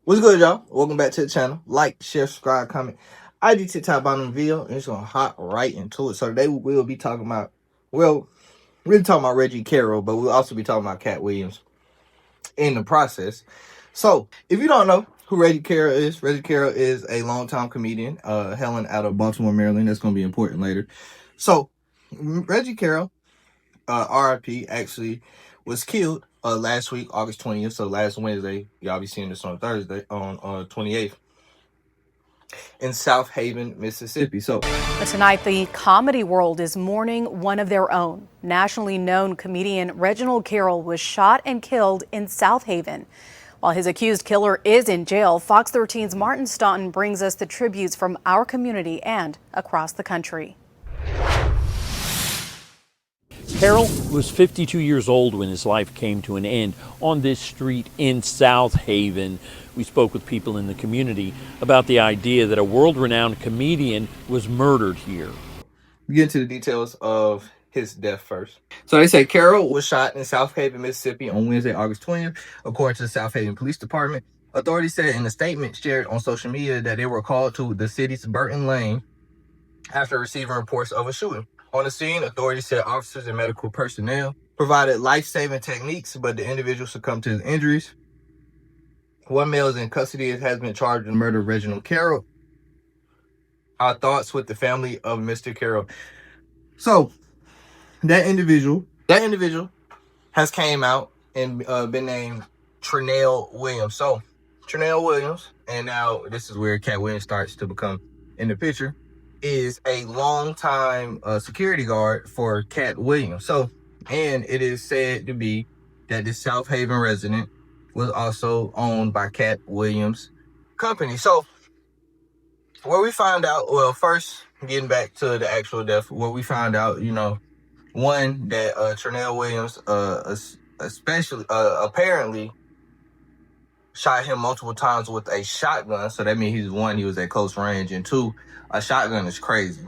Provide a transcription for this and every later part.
What's good, y'all? Welcome back to the channel. Like, share, subscribe, comment. ID to top bottom of the video, and it's gonna hop right into it. So today we will be talking about, well, we're talking about Reggie Carroll, but we'll also be talking about Katt Williams in the process. So if you don't know who Reggie Carroll is a longtime comedian, hailing out of Baltimore, Maryland. That's gonna be important later. So Reggie Carroll, RIP, actually was killed last week, August 20th. So last Wednesday, y'all be seeing this on Thursday, on 28th, in South Haven, Mississippi. But tonight, the comedy world is mourning one of their own. Nationally known comedian Reginald Carroll was shot and killed in South Haven. While his accused killer is in jail, Fox 13's Martin Staunton brings us the tributes from our community and across the country. Carroll was 52 years old when his life came to an end on this street in South Haven. We spoke with people in the community about the idea that a world-renowned comedian was murdered here. We get into the details of his death first. So they say Carroll was shot in South Haven, Mississippi on Wednesday, August 20th, according to the South Haven Police Department. Authorities said in a statement shared on social media that they were called to the city's Burton Lane after receiving reports of a shooting. On the scene, authorities said officers and medical personnel provided life-saving techniques, but the individual succumbed to his injuries. One male is in custody and has been charged with the murder of Reginald Carroll. Our thoughts with the family of Mr. Carroll. So that individual has came out and been named Trenell Williams. So Trenell Williams, and now this is where Katt Williams starts to become in the picture, is a longtime security guard for Katt Williams. So, and it is said to be that this South Haven resident was also owned by Katt Williams' company. So, where we found out, well, first, getting back to the actual death, where we found out, one, that Trenell Williams, apparently shot him multiple times with a shotgun. So that means he was at close range, and two, a shotgun is crazy,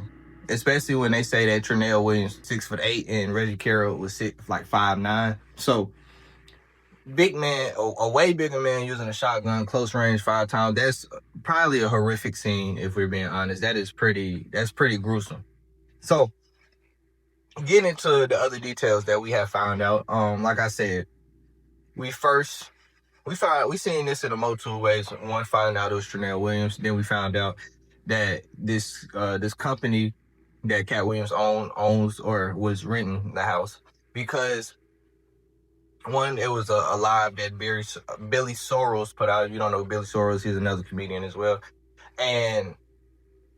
especially when they say that Trenell Williams 6'8" and Reggie Carroll was 5'9". So big man, a way bigger man using a shotgun close range 5 times. That's probably a horrific scene, if we're being honest. That's pretty gruesome. So getting into the other details that we have found out, like I said, we seen this in a multiple ways. One, found out it was Trenell Williams. Then we found out that this company that Katt Williams owns or was renting the house, because one, it was a live that Billy Sorrells put out. If you don't know Billy Sorrells, he's another comedian as well, and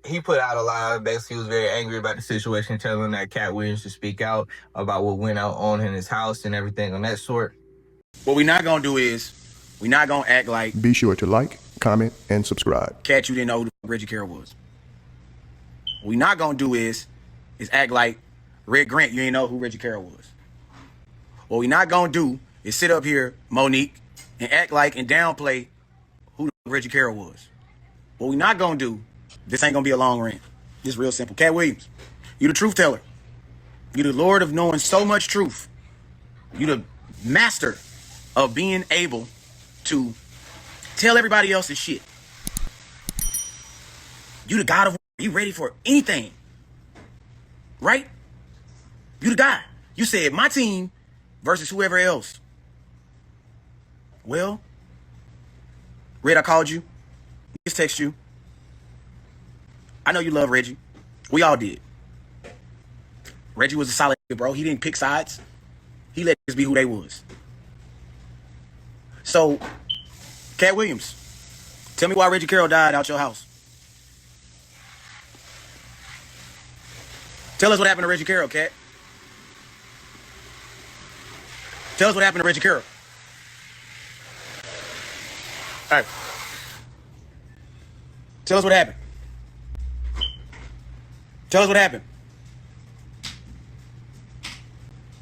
he put out a live. Basically, he was very angry about the situation, telling that Katt Williams to speak out about what went out on in his house and everything on that sort. What we're not gonna do is, we're not gonna act like. Be sure to like, comment, and subscribe. Katt, you didn't know who the fuck Reggie Carroll was. What we're not gonna do is act like Red Grant, you ain't know who Reggie Carroll was. What we're not gonna do is sit up here, Monique, and act like and downplay who the fuck Reggie Carroll was. What we're not gonna do, this ain't gonna be a long rant. It's real simple. Katt Williams, you the truth teller. You the Lord of knowing so much truth. You the master of being able to tell everybody else's shit. You the God of war. You ready for anything. Right? You the guy. You said my team versus whoever else. Well, Red, I called you. Just text you. I know you love Reggie. We all did. Reggie was a solid nigga, bro. He didn't pick sides. He let niggas be who they was. So, Katt Williams, tell me why Reggie Carroll died out your house. Tell us what happened to Reggie Carroll, Katt. Tell us what happened to Reggie Carroll. All right. Tell us what happened. Tell us what happened.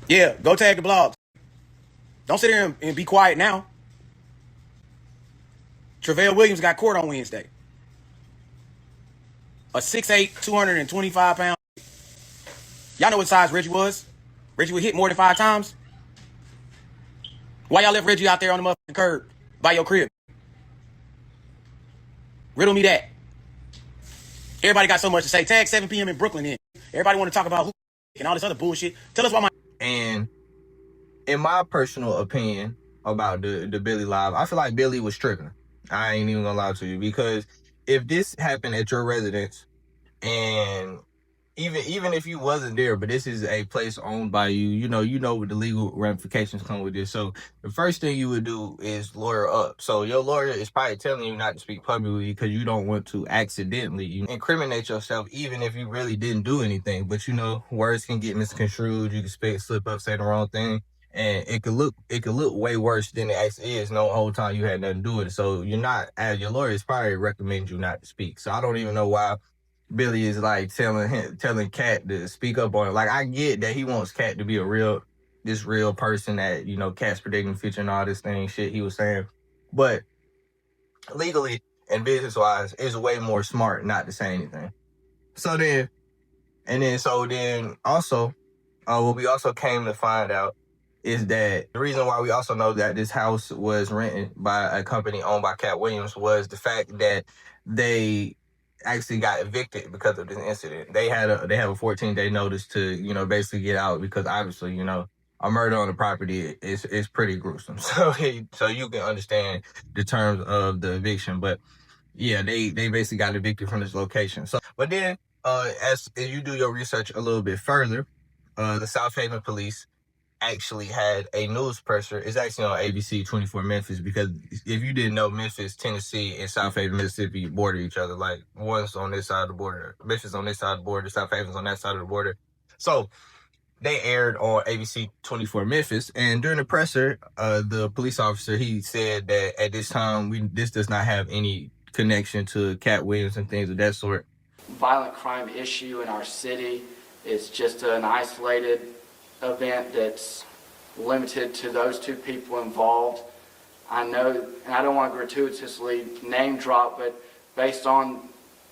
Yeah, go tag the blogs. Don't sit here and be quiet now. Trenell Williams got court on Wednesday. A 6'8", 225-pound. Y'all know what size Reggie was? Reggie would hit more than 5 times. Why y'all left Reggie out there on the motherfucking curb by your crib? Riddle me that. Everybody got so much to say. Tag 7 p.m. in Brooklyn in. Everybody want to talk about who and all this other bullshit. Tell us why my... And in my personal opinion about the Billy live, I feel like Billy was tripping. I ain't even gonna lie to you, because if this happened at your residence, and even if you wasn't there, but this is a place owned by you, you know what the legal ramifications come with this. So the first thing you would do is lawyer up. So your lawyer is probably telling you not to speak publicly because you don't want to accidentally incriminate yourself, even if you really didn't do anything. But words can get misconstrued. You can slip up, say the wrong thing, and it could look way worse than it actually is. No whole time you had nothing to do with it. So as your lawyer is probably recommend you not to speak. So I don't even know why Billy is like telling Katt to speak up on it. Like, I get that he wants Katt to be this real person, that, Katt's predicting the future and all this shit he was saying. But legally and business wise, it's way more smart not to say anything. So then also, what we also came to find out is that the reason why we also know that this house was rented by a company owned by Katt Williams was the fact that they actually got evicted because of this incident. They have a 14-day notice to, basically get out, because obviously, a murder on the property is pretty gruesome. So you can understand the terms of the eviction. But yeah, they basically got evicted from this location. So, but then, as you do your research a little bit further, the South Haven police actually had a news presser. It's actually on ABC 24 Memphis, because if you didn't know, Memphis, Tennessee, and South Haven, Mississippi border each other. Like, one's on this side of the border, Memphis on this side of the border, South Haven's on that side of the border. So they aired on ABC 24 Memphis, and during the presser, the police officer, he said that at this time, this does not have any connection to Katt Williams and things of that sort. Violent crime issue in our city is just an isolated event that's limited to those two people involved. I know, and I don't want to gratuitously name drop, but based on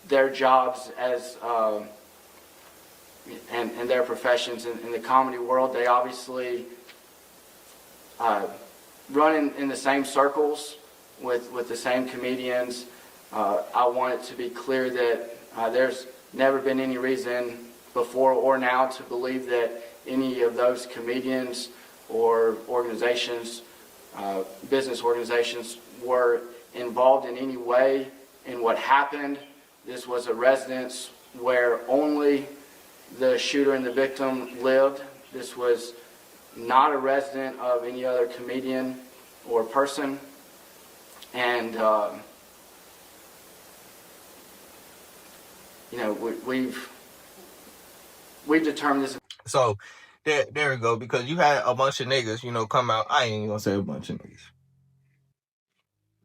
their jobs as and their professions in the comedy world, they obviously run in the same circles with the same comedians. I want it to be clear that there's never been any reason before or now to believe that any of those comedians or organizations, business organizations, were involved in any way in what happened. This was a residence where only the shooter and the victim lived. This was not a resident of any other comedian or person. And, we've determined this. So there we go, because you had a bunch of niggas, come out. I ain't even gonna say a bunch of niggas,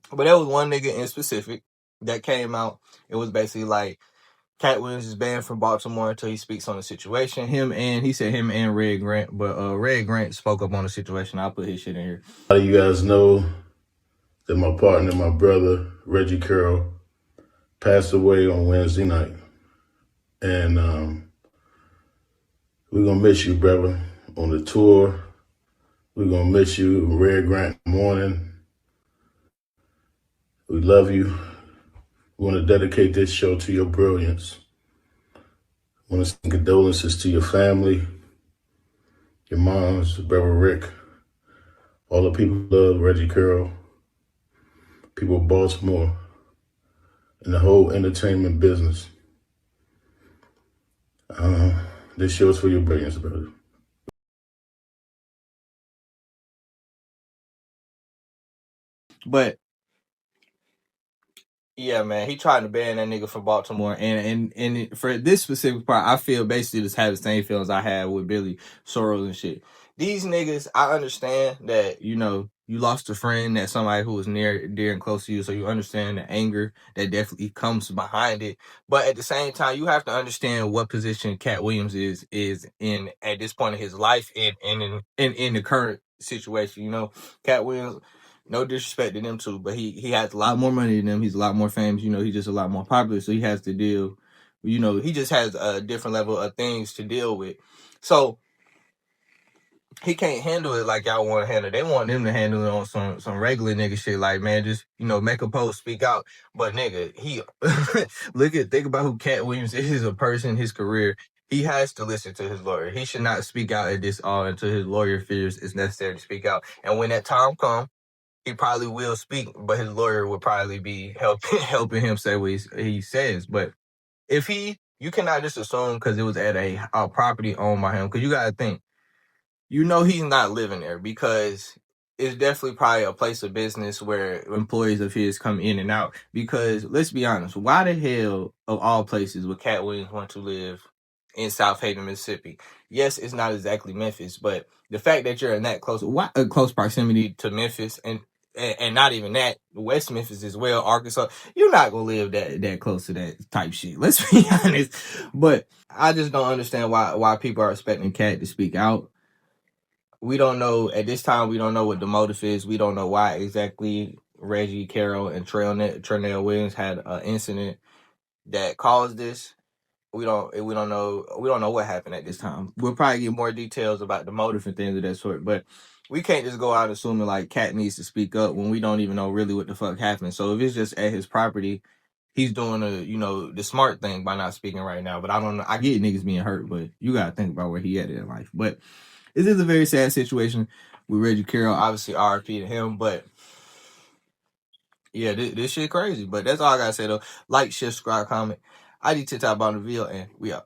but there was one nigga in specific that came out. It was basically like, Katt Williams is banned from Baltimore until he speaks on the situation. He said him and Red Grant, but Red Grant spoke up on the situation. I'll put his shit in here. A lot of you guys know that my partner, my brother, Reggie Carroll, passed away on Wednesday night. And we're going to miss you, brother, on the tour. We're going to miss you, Red Grant, morning. We love you. We want to dedicate this show to your brilliance. I want to send condolences to your family, your moms, brother Rick, all the people who love Reggie Carroll, people of Baltimore, and the whole entertainment business. This show is for your brilliance, brother. But yeah, man, he tried to ban that nigga from Baltimore, and for this specific part, I feel basically just have the same feelings I had with Billy Sorrell and shit. These niggas, I understand that, you lost a friend, that somebody who was near, dear, and close to you, so you understand the anger that definitely comes behind it. But at the same time, you have to understand what position Katt Williams is in at this point in his life, and in the current situation. Katt Williams, no disrespect to them two, but he has a lot more money than them. He's a lot more famous. He's just a lot more popular, so he has to deal. He just has a different level of things to deal with. So he can't handle it like y'all want to handle it. They want him to handle it on some regular nigga shit, like, man, just, make a post, speak out. But nigga, he think about who Katt Williams is, a person, his career. He has to listen to his lawyer. He should not speak out at this all until his lawyer feels it's necessary to speak out. And when that time comes, he probably will speak, but his lawyer will probably be helping him say what he says. But if you cannot just assume because it was at a property owned by him, because you gotta think, he's not living there, because it's definitely probably a place of business where employees of his come in and out. Because let's be honest, why the hell of all places would Katt Williams want to live in South Haven, Mississippi? Yes, it's not exactly Memphis, but the fact that you're in that close proximity to Memphis, and not even that, West Memphis as well, Arkansas, you're not gonna live that close to that type shit. Let's be honest. But I just don't understand why people are expecting Katt to speak out. We don't know at this time. We don't know what the motive is. We don't know why exactly Reggie, Caroll, and Trernell Williams had an incident that caused this. We don't know. We don't know what happened at this time. We'll probably get more details about the motive and things of that sort. But we can't just go out assuming like Katt needs to speak up when we don't even know really what the fuck happened. So if it's just at his property, he's doing the smart thing by not speaking right now. But I don't know. I get niggas being hurt, but you gotta think about where he at in life. But this is a very sad situation with Reggie Caroll. Obviously, RIP to him. But yeah, this shit crazy. But that's all I gotta say though. Like, share, subscribe, comment. I need to talk about the video, and we out.